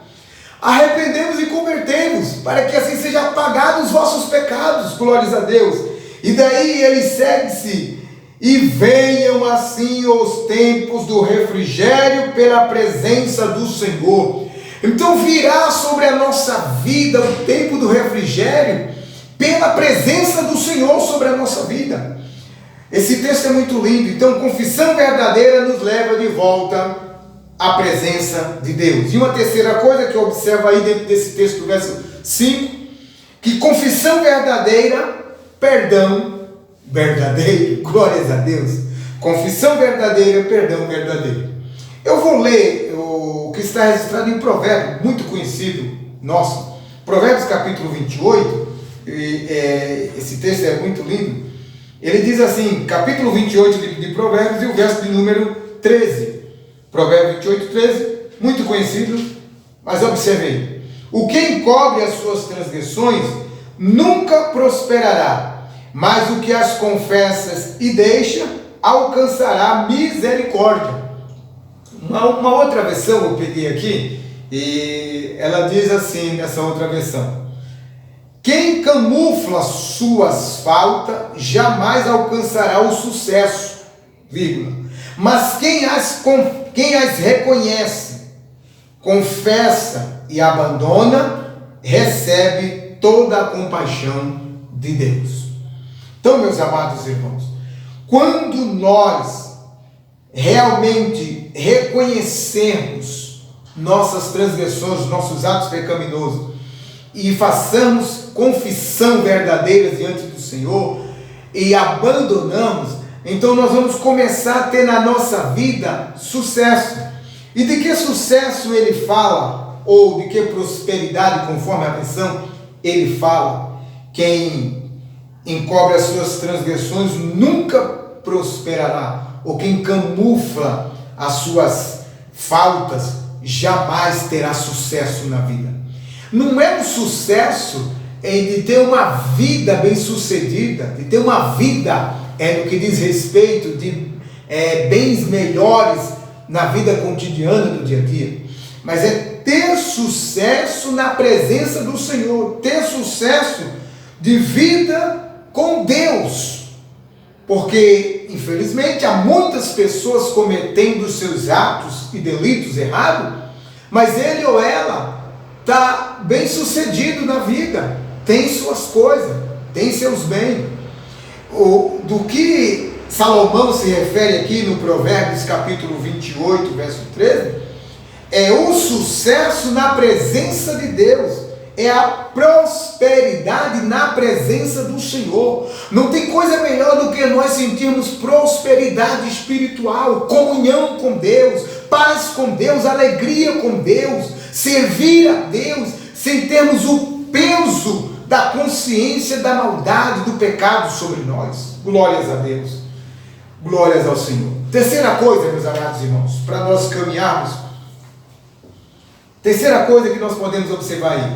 A: Arrependei-vos e convertei-vos, para que assim sejam apagados os vossos pecados. Glórias a Deus. E daí ele segue-se. E venham assim os tempos do refrigério pela presença do Senhor. Então virá sobre a nossa vida o tempo do refrigério pela presença do Senhor sobre a nossa vida. Esse texto é muito lindo. Então, confissão verdadeira nos leva de volta à presença de Deus. E uma terceira coisa que eu observo aí dentro desse texto do verso 5, que confissão verdadeira, perdão verdadeiro, glórias a Deus. Confissão verdadeira, perdão verdadeiro. Eu vou ler o que está registrado em Provérbios, muito conhecido nosso, Provérbios capítulo 28, esse texto é muito lindo. Ele diz assim, capítulo 28 de Provérbios e o verso de número 13. Provérbios 28, 13, muito conhecido, mas observei. O que encobre as suas transgressões nunca prosperará, mas o que as confessas e deixa alcançará misericórdia. Uma outra versão eu peguei aqui e ela diz assim nessa outra versão: quem camufla suas faltas jamais alcançará o sucesso, vírgula. Mas quem as reconhece, confessa e abandona, recebe toda a compaixão de Deus. Então, meus amados irmãos, quando nós realmente reconhecermos nossas transgressões, nossos atos pecaminosos, e façamos confissão verdadeira diante do Senhor e abandonamos, então nós vamos começar a ter na nossa vida sucesso. E de que sucesso ele fala? Ou de que prosperidade, conforme a versão, ele fala? Quem encobre as suas transgressões nunca prosperará, ou quem camufla as suas faltas jamais terá sucesso na vida. Não é um sucesso de ter uma vida bem sucedida, de ter uma vida no que diz respeito de bens melhores na vida cotidiana do dia a dia, mas é ter sucesso na presença do Senhor, ter sucesso de vida com Deus, porque infelizmente há muitas pessoas cometendo seus atos e delitos errados, mas ele ou ela está bem sucedido na vida, tem suas coisas, tem seus bens. Do que Salomão se refere aqui no Provérbios capítulo 28, verso 13, é o sucesso na presença de Deus, é a prosperidade na presença do Senhor. Não tem coisa melhor do que nós sentirmos prosperidade espiritual, comunhão com Deus, paz com Deus, alegria com Deus, servir a Deus, sem termos o peso da consciência da maldade, do pecado sobre nós. Glórias a Deus, glórias ao Senhor. Terceira coisa, meus amados irmãos, para nós caminharmos, terceira coisa que nós podemos observar aí,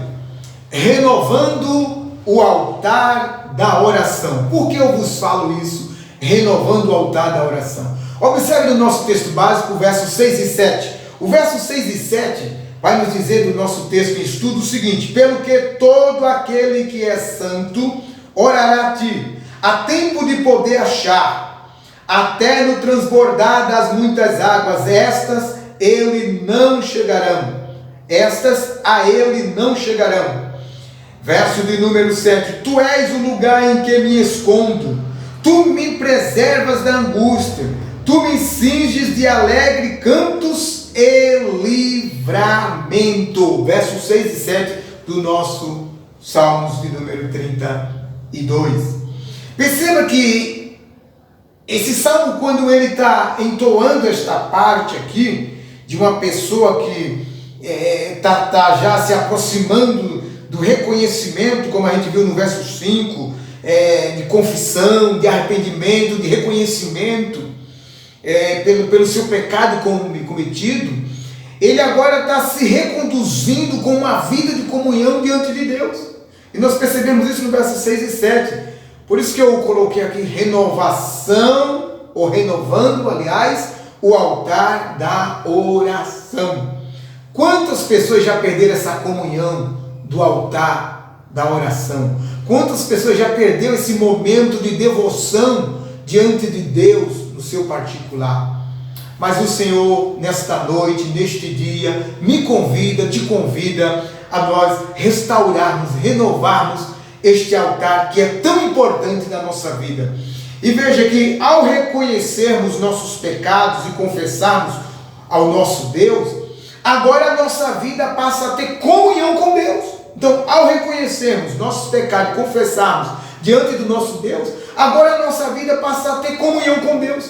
A: renovando o altar da oração. Por que eu vos falo isso? Renovando o altar da oração. Observe no nosso texto básico, o verso 6 e 7. O verso 6 e 7 vai nos dizer do nosso texto em estudo o seguinte: pelo que todo aquele que é santo orará a ti, há tempo de poder achar, até no transbordar das muitas águas, estas ele não chegarão, estas a ele não chegarão. Verso de número 7, tu és o lugar em que me escondo, tu me preservas da angústia, tu me cinges de alegre cantos e livramento. Versos 6 e 7 do nosso Salmos de número 32. Perceba que esse salmo, quando ele está entoando esta parte aqui, de uma pessoa que está já se aproximando do reconhecimento, como a gente viu no verso 5, de confissão, de arrependimento, de reconhecimento, pelo seu pecado cometido, ele agora está se reconduzindo com uma vida de comunhão diante de Deus. E nós percebemos isso no verso 6 e 7. Por isso que eu coloquei aqui renovação ou renovando, aliás, o altar da oração. Quantas pessoas já perderam essa comunhão do altar da oração? Quantas pessoas já perderam esse momento de devoção diante de Deus no seu particular? Mas o Senhor, nesta noite, neste dia, me convida, te convida a nós restaurarmos, renovarmos este altar que é tão importante na nossa vida. E veja que ao reconhecermos nossos pecados e confessarmos ao nosso Deus, agora a nossa vida passa a ter comunhão com Deus. Então, ao reconhecermos nossos pecados e confessarmos diante do nosso Deus, agora a nossa vida passa a ter comunhão com Deus.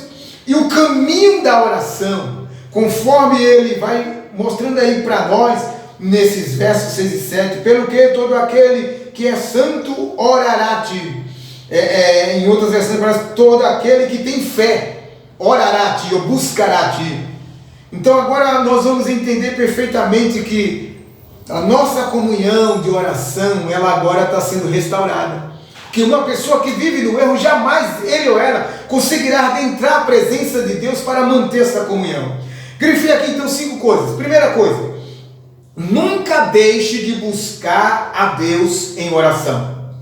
A: E o caminho da oração, conforme ele vai mostrando aí para nós, nesses versos 6 e 7, pelo que todo aquele que é santo orará a ti. Em outras versões, parece todo aquele que tem fé orará a ti, ou buscará a ti. Então agora nós vamos entender perfeitamente que a nossa comunhão de oração, ela agora está sendo restaurada. Que uma pessoa que vive no erro, jamais ele ou ela conseguirá adentrar a presença de Deus para manter essa comunhão. Grifei aqui então 5 coisas. Primeira coisa, nunca deixe de buscar a Deus em oração.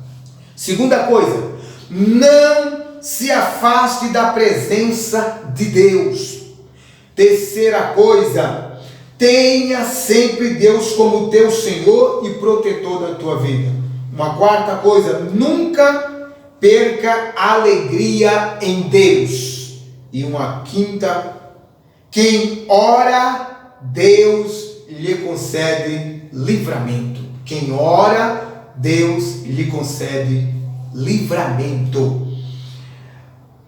A: Segunda coisa, não se afaste da presença de Deus. Terceira coisa, tenha sempre Deus como teu Senhor e protetor da tua vida. Uma quarta coisa, nunca perca a alegria em Deus. E uma quinta, quem ora, Deus lhe concede livramento. Quem ora, Deus lhe concede livramento.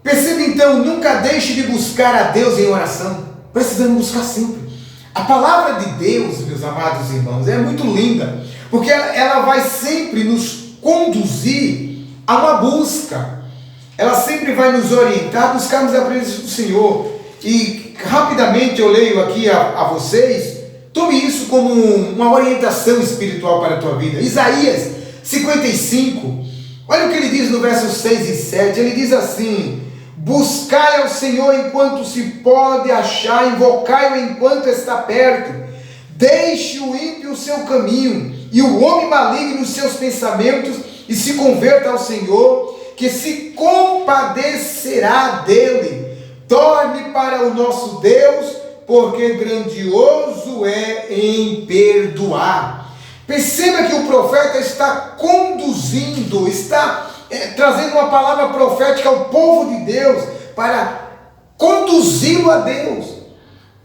A: Perceba então, nunca deixe de buscar a Deus em oração. Precisamos buscar sempre. A palavra de Deus, meus amados irmãos, é muito linda, porque ela vai sempre nos conduzir a uma busca. Ela sempre vai nos orientar a buscarmos a presença do Senhor. E rapidamente eu leio aqui a vocês, tome isso como uma orientação espiritual para a tua vida. Isaías 55, olha o que ele diz no versos 6 e 7, ele diz assim: buscai ao Senhor enquanto se pode achar, invocai-o enquanto está perto. Deixe o ímpio o seu caminho, e o homem maligno os seus pensamentos, e se converta ao Senhor, que se compadecerá dele. Torne para o nosso Deus, porque grandioso é em perdoar. Perceba que o profeta está conduzindo, está trazendo uma palavra profética ao povo de Deus, para conduzi-lo a Deus,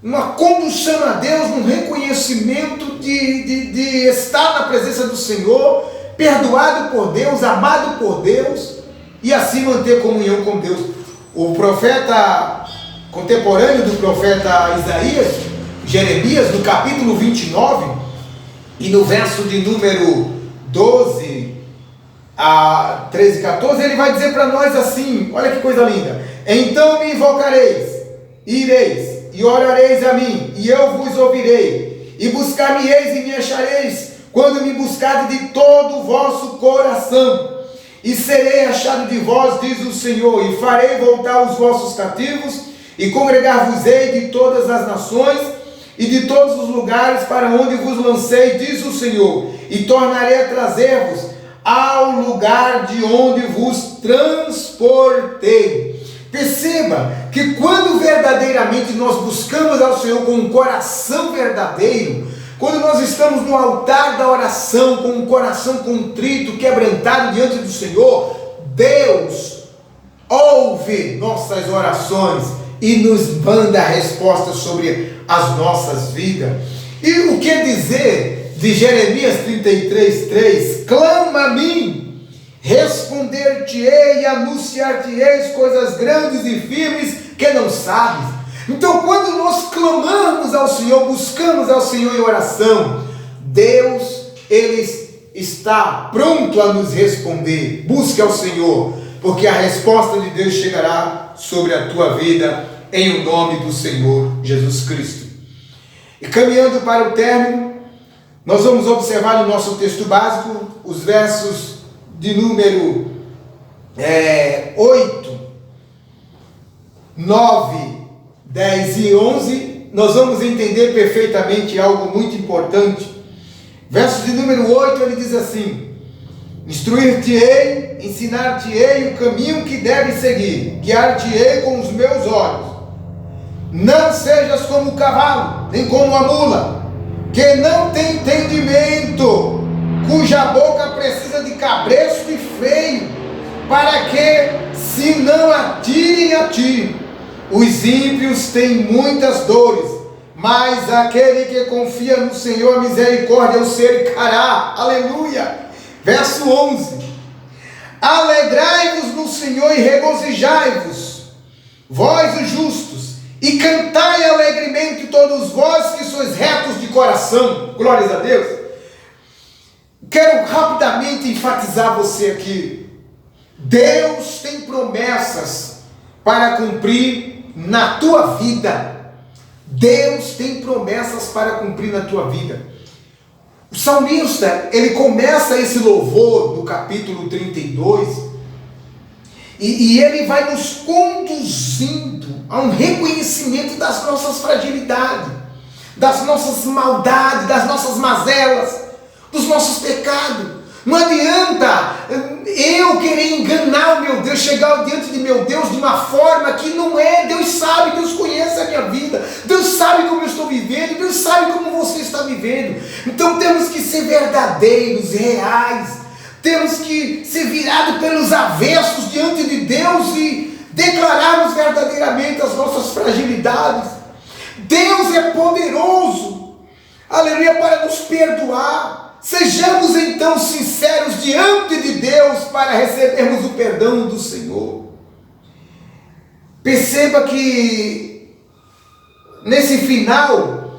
A: uma condução a Deus, um reconhecimento de estar na presença do Senhor, perdoado por Deus, amado por Deus, e assim manter comunhão com Deus. O profeta contemporâneo do profeta Isaías, Jeremias, no capítulo 29, e no verso de número 12 a 13 e 14, ele vai dizer para nós assim, olha que coisa linda: então me invocareis, ireis, e orareis a mim, e eu vos ouvirei, e buscar-me-eis e me achareis, quando me buscardes de todo o vosso coração, e serei achado de vós, diz o Senhor, e farei voltar os vossos cativos, e congregar-vos-ei de todas as nações, e de todos os lugares para onde vos lancei, diz o Senhor, e tornarei a trazer-vos ao lugar de onde vos transportei. Perceba que quando verdadeiramente nós buscamos ao Senhor com um coração verdadeiro, quando nós estamos no altar da oração, com um coração contrito, quebrantado diante do Senhor, Deus ouve nossas orações e nos manda respostas sobre as nossas vidas. E o que dizer de Jeremias 33:3? Clama a mim, responder-te-ei e anunciar-te-eis coisas grandes e firmes que não sabes. Então, quando nós clamamos ao Senhor, buscamos ao Senhor em oração, Deus, Ele está pronto a nos responder. Busque ao Senhor, porque a resposta de Deus chegará sobre a tua vida, em o nome do Senhor Jesus Cristo. E caminhando para o término, nós vamos observar no nosso texto básico os versos de número 8. 9, 10 e 11, nós vamos entender perfeitamente algo muito importante. Verso de número 8, ele diz assim: instruir-te-ei, ensinar-te-ei o caminho que deves seguir, guiar-te-ei com os meus olhos. Não sejas como o cavalo, nem como a mula, que não tem entendimento, cuja boca precisa de cabresto e freio, para que se não atirem a ti. Os ímpios têm muitas dores, mas aquele que confia no Senhor, a misericórdia o cercará. Aleluia. Verso 11: alegrai-vos no Senhor e regozijai-vos, vós os justos, e cantai alegremente todos vós que sois retos de coração. Glórias a Deus. Quero rapidamente enfatizar você aqui. Deus tem promessas para cumprir na tua vida. Deus tem promessas para cumprir na tua vida. O salmista, ele começa esse louvor no capítulo 32, e ele vai nos conduzindo a um reconhecimento das nossas fragilidades, das nossas maldades, das nossas mazelas, dos nossos pecados. Não adianta eu querer enganar o meu Deus, chegar diante de meu Deus de uma forma que não é. Deus sabe, Deus conhece a minha vida, Deus sabe como eu estou vivendo, Deus sabe como você está vivendo. Então temos que ser verdadeiros, reais, temos que ser virados pelos avessos diante de Deus e declararmos verdadeiramente as nossas fragilidades. Deus é poderoso, aleluia, para nos perdoar. Sejamos então sinceros diante de Deus para recebermos o perdão do Senhor. Perceba que nesse final,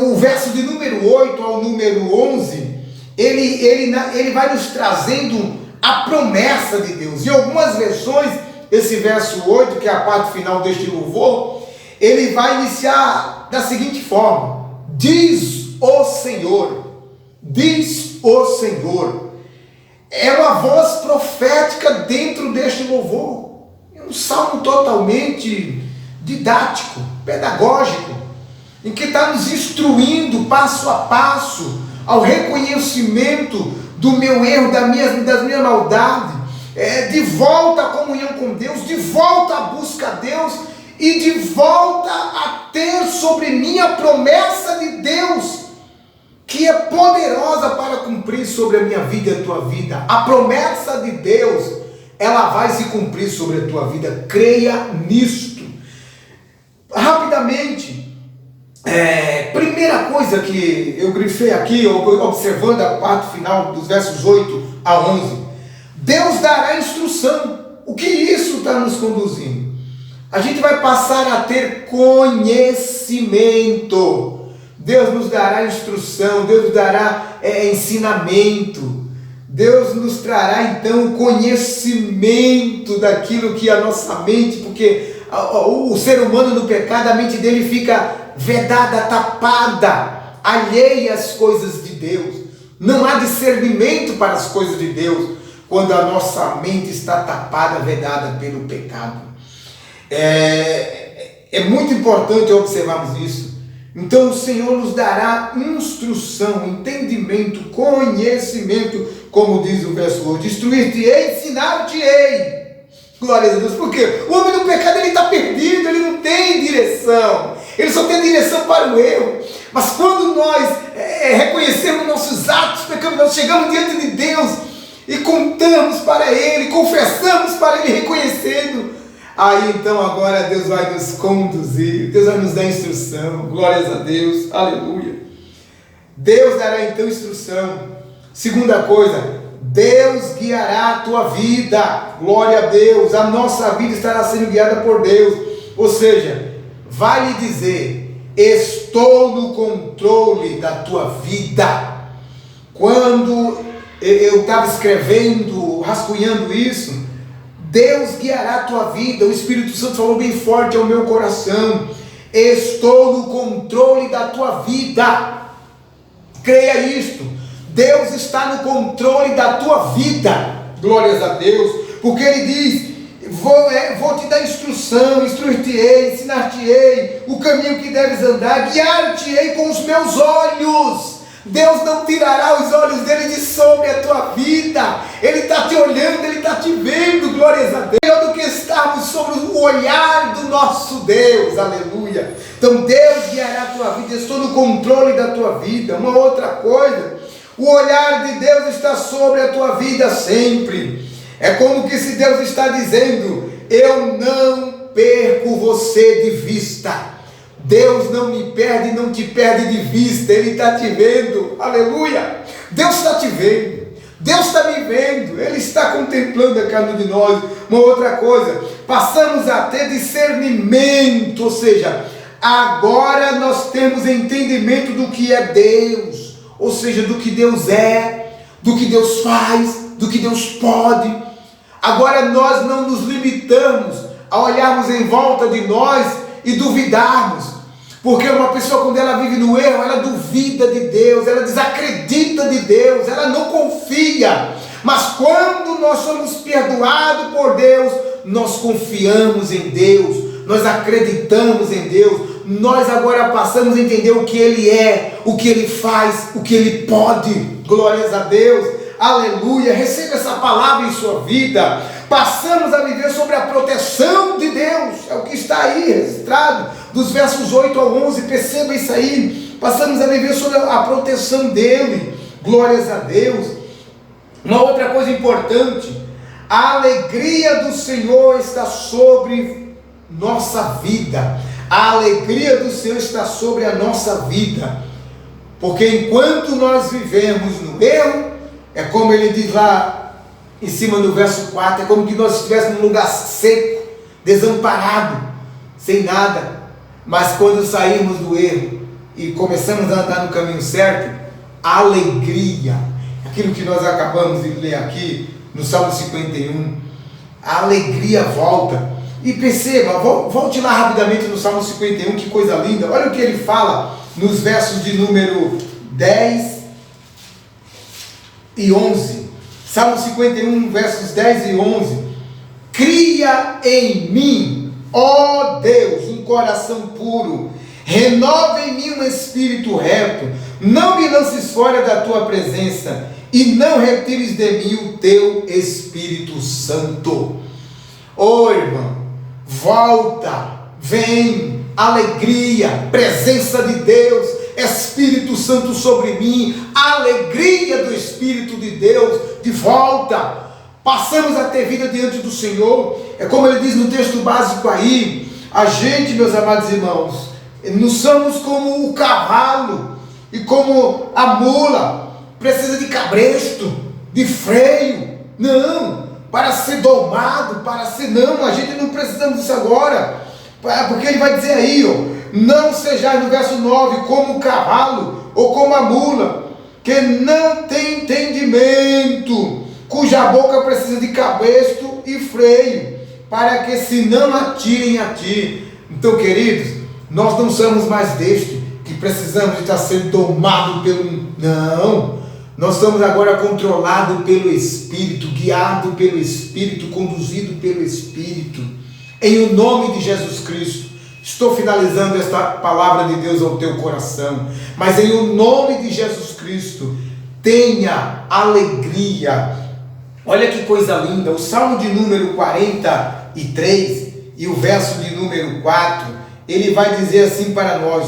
A: o verso de número 8 ao número 11, ele vai nos trazendo a promessa de Deus. Em algumas versões, esse verso 8, que é a parte final deste louvor, ele vai iniciar da seguinte forma: diz o Senhor. Diz o Senhor. É uma voz profética dentro deste louvor. É um salmo totalmente didático, pedagógico, em que está nos instruindo passo a passo ao reconhecimento do meu erro, das minhas maldades, de volta à comunhão com Deus, de volta à busca a Deus e de volta a ter sobre mim a promessa de Deus, que é poderosa para cumprir sobre a minha vida e a tua vida. A promessa de Deus, ela vai se cumprir sobre a tua vida. Creia nisto. Rapidamente, primeira coisa que eu grifei aqui, observando a parte final dos versos 8 a 11, Deus dará instrução. O que isso está nos conduzindo? A gente vai passar a ter conhecimento. Deus nos dará instrução, Deus nos dará ensinamento, Deus nos trará então o conhecimento daquilo que a nossa mente, porque o ser humano no pecado, a mente dele fica vedada, tapada, alheia às coisas de Deus. Não há discernimento para as coisas de Deus quando a nossa mente está tapada, vedada pelo pecado. É muito importante observarmos isso. Então o Senhor nos dará instrução, entendimento, conhecimento, como diz o verso 8: instruir-te-ei, ensinar-te-ei. Glória a Deus. Por quê? O homem do pecado, ele está perdido, ele não tem direção, ele só tem direção para o erro. Mas quando nós reconhecemos nossos atos pecaminosos, chegamos diante de Deus e contamos para Ele, confessamos para Ele, reconhecendo, aí então agora Deus vai nos conduzir, Deus vai nos dar instrução. Glórias a Deus, aleluia. Deus dará então instrução. Segunda coisa, Deus guiará a tua vida. Glória a Deus, a nossa vida estará sendo guiada por Deus. Ou seja, vai lhe dizer: estou no controle da tua vida. Quando eu estava escrevendo, rascunhando isso, Deus guiará a tua vida. O Espírito Santo falou bem forte ao meu coração: estou no controle da tua vida. Creia isto. Deus está no controle da tua vida. Glórias a Deus. Porque Ele diz: vou te dar instrução. instrução, instruir-te-ei, ensinar-te-ei o caminho que deves andar, guiar-te-ei com os meus olhos. Deus não tirará os olhos dele de sobre a tua vida. Ele está te olhando, ele está te vendo, glórias a Deus. Melhor do que estarmos sobre o olhar do nosso Deus, aleluia. Então Deus guiará a tua vida, eu estou no controle da tua vida. Uma outra coisa, o olhar de Deus está sobre a tua vida sempre. É como que se Deus está dizendo: eu não perco você de vista. Deus não me perde, não te perde de vista. Ele está te vendo, aleluia. Deus está te vendo, Deus está me vendo, Ele está contemplando a cada um de nós. Uma outra coisa, passamos a ter discernimento, ou seja, agora nós temos entendimento do que é Deus, ou seja, do que Deus é, do que Deus faz, do que Deus pode. Agora nós não nos limitamos a olharmos em volta de nós e duvidarmos, porque uma pessoa, quando ela vive no erro, ela duvida de Deus, ela desacredita de Deus, ela não confia. Mas quando nós somos perdoados por Deus, nós confiamos em Deus, nós acreditamos em Deus, nós agora passamos a entender o que Ele é, o que Ele faz, o que Ele pode. Glórias a Deus, aleluia. Receba essa palavra em sua vida. Passamos a viver sobre a proteção de Deus, é o que está aí registrado, dos versos 8 ao 11, perceba isso aí. Passamos a viver sobre a proteção dEle, glórias a Deus. Uma outra coisa importante, a alegria do Senhor está sobre nossa vida, a alegria do Senhor está sobre a nossa vida, porque enquanto nós vivemos no erro, é como ele diz lá em cima do verso 4, é como que nós estivéssemos num lugar seco, desamparado, sem nada. Mas quando saímos do erro e começamos a andar no caminho certo, a alegria, aquilo que nós acabamos de ler aqui no Salmo 51, a alegria volta. E perceba, volte lá rapidamente no Salmo 51, que coisa linda. Olha o que ele fala nos versos de número 10 e 11. Salmo 51, versos 10 e 11. Cria em mim, ó Deus, um coração puro, renova em mim um espírito reto, não me lances fora da tua presença, e não retires de mim o teu Espírito Santo. Ô irmão, volta, vem, alegria, presença de Deus, Espírito Santo sobre mim, alegria do Espírito de Deus, de volta. Passamos a ter vida diante do Senhor. É como ele diz no texto básico aí, a gente, meus amados irmãos, não somos como o cavalo e como a mula, precisa de cabresto, de freio, não, para ser domado, não, a gente não precisamos disso agora, porque ele vai dizer aí, ó, não sejais, no verso 9, como o cavalo ou como a mula, que não tem entendimento, cuja boca precisa de cabresto e freio, para que se não atirem a ti. Então, queridos, nós não somos mais deste, que precisamos de estar sendo domados pelo... Não, nós somos agora controlados pelo Espírito, guiados pelo Espírito, conduzidos pelo Espírito, em o nome de Jesus Cristo. Estou finalizando esta palavra de Deus ao teu coração, mas em o nome de Jesus Cristo, tenha alegria. Olha que coisa linda, o Salmo de número 43 e o verso de número 4, ele vai dizer assim para nós,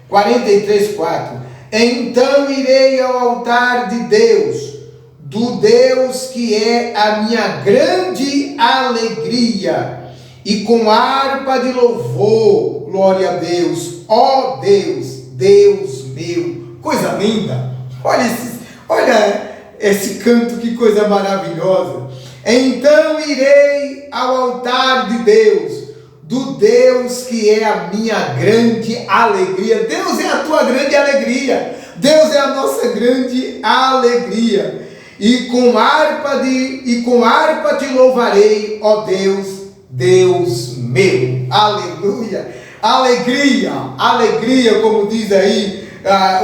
A: 43, 4, então irei ao altar de Deus, do Deus que é a minha grande alegria, e com harpa de louvor, glória a Deus, ó Deus, Deus meu. Coisa linda, olha esse canto, que coisa maravilhosa. Então irei ao altar de Deus, do Deus que é a minha grande alegria. Deus é a tua grande alegria, Deus é a nossa grande alegria, e com harpa te louvarei, ó Deus, Deus meu. Aleluia, alegria, alegria, como diz aí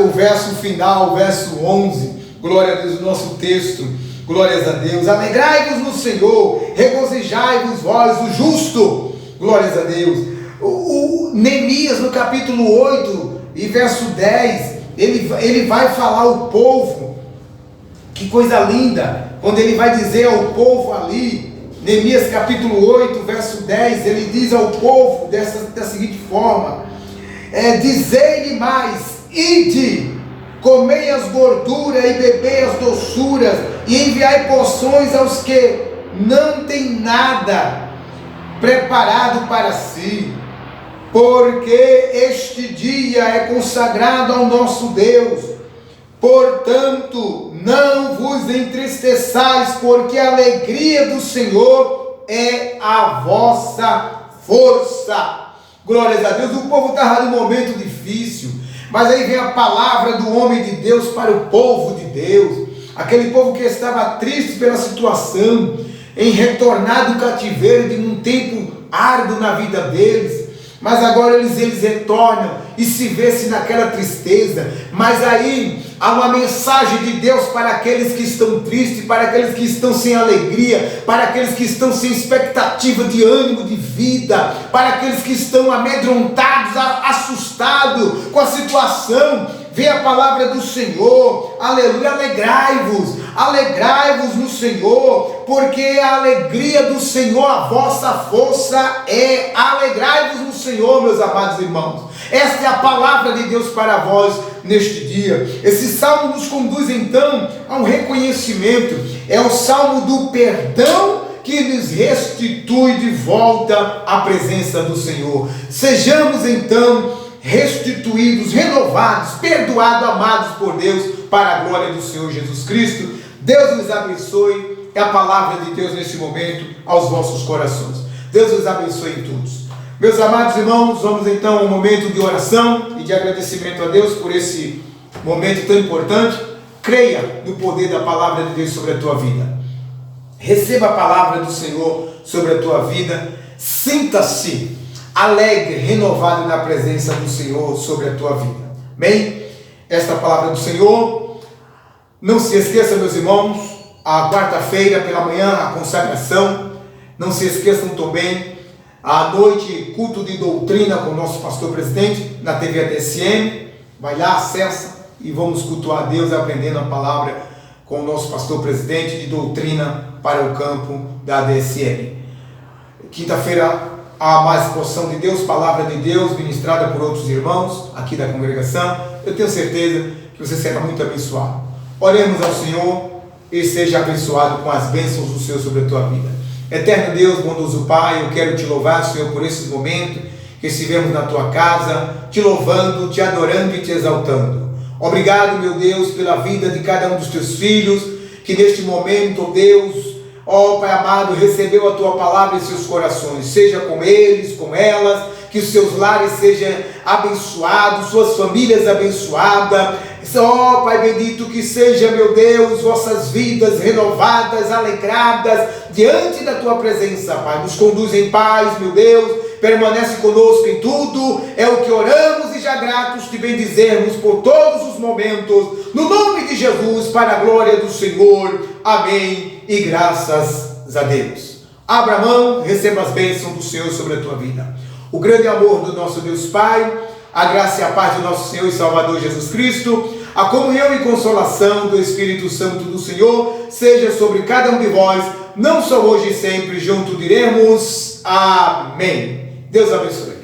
A: o verso final, o verso 11, glória a Deus, o nosso texto, glórias a Deus. Alegrai-vos no Senhor, regozijai-vos vós, o justo, Glórias a Deus. O Neemias, no capítulo 8 e verso 10, ele vai falar ao povo, que coisa linda, quando ele vai dizer ao povo ali, Neemias capítulo 8, verso 10, ele diz ao povo da seguinte forma: dizei-lhe mais, ide, comei as gorduras e bebei as doçuras, e enviai porções aos que não têm nada preparado para si, porque este dia é consagrado ao nosso Deus. Portanto, não vos entristeçais, porque a alegria do Senhor é a vossa força. Glórias a Deus. O povo estava num momento difícil, mas aí vem a palavra do homem de Deus para o povo de Deus, aquele povo que estava triste pela situação, em retornar do cativeiro de um tempo árduo na vida deles, mas agora eles retornam e se vê-se naquela tristeza. Mas aí há uma mensagem de Deus para aqueles que estão tristes, para aqueles que estão sem alegria, para aqueles que estão sem expectativa de ânimo de vida, para aqueles que estão amedrontados, assustados com a situação. Vem a palavra do Senhor, aleluia, alegrai-vos no Senhor, porque a alegria do Senhor, a vossa força é. Alegrai-vos no Senhor, meus amados irmãos. Esta é a palavra de Deus para vós neste dia. Esse salmo nos conduz então a um reconhecimento, é o salmo do perdão, que nos restitui de volta à presença do Senhor. Sejamos então restituídos, renovados, perdoados, amados por Deus, para a glória do Senhor Jesus Cristo. Deus nos abençoe. É a palavra de Deus nesse momento aos vossos corações. Deus nos abençoe em todos. Meus amados irmãos, vamos então a um momento de oração e de agradecimento a Deus por esse momento tão importante. Creia no poder da palavra de Deus sobre a tua vida. Receba a palavra do Senhor sobre a tua vida. Sinta-se alegre, renovado na presença do Senhor sobre a tua vida. Amém? Esta palavra do Senhor. Não se esqueça, meus irmãos, a quarta-feira pela manhã, a consagração. Não se esqueçam também, à noite, culto de doutrina com o nosso pastor presidente, na TV ADSM. Vai lá, acessa e vamos cultuar a Deus aprendendo a palavra com o nosso pastor presidente de doutrina para o campo da ADSM. Quinta-feira, há mais porção de Deus, palavra de Deus ministrada por outros irmãos aqui da congregação. Eu tenho certeza que você será muito abençoado. Oremos ao Senhor e seja abençoado com as bênçãos do Senhor sobre a tua vida. Eterno Deus, bondoso Pai, eu quero te louvar, Senhor, por esse momento que estivemos na tua casa, te louvando, te adorando e te exaltando. Obrigado, meu Deus, pela vida de cada um dos teus filhos, que neste momento, Deus, ó Pai amado, recebeu a tua palavra em seus corações. Seja com eles, com elas, que os seus lares sejam abençoados, suas famílias abençoadas. Ó Pai bendito, que seja, meu Deus, vossas vidas renovadas, alegradas diante da tua presença, Pai. Nos conduz em paz, meu Deus, permanece conosco em tudo. É o que oramos e já gratos te bendizemos por todos os momentos, no nome de Jesus, para a glória do Senhor. Amém e graças a Deus. Abra a mão, receba as bênçãos do Senhor sobre a tua vida. O grande amor do nosso Deus Pai, a graça e a paz do nosso Senhor e Salvador Jesus Cristo, a comunhão e consolação do Espírito Santo do Senhor seja sobre cada um de vós, não só hoje e sempre. Junto diremos amém. Deus abençoe.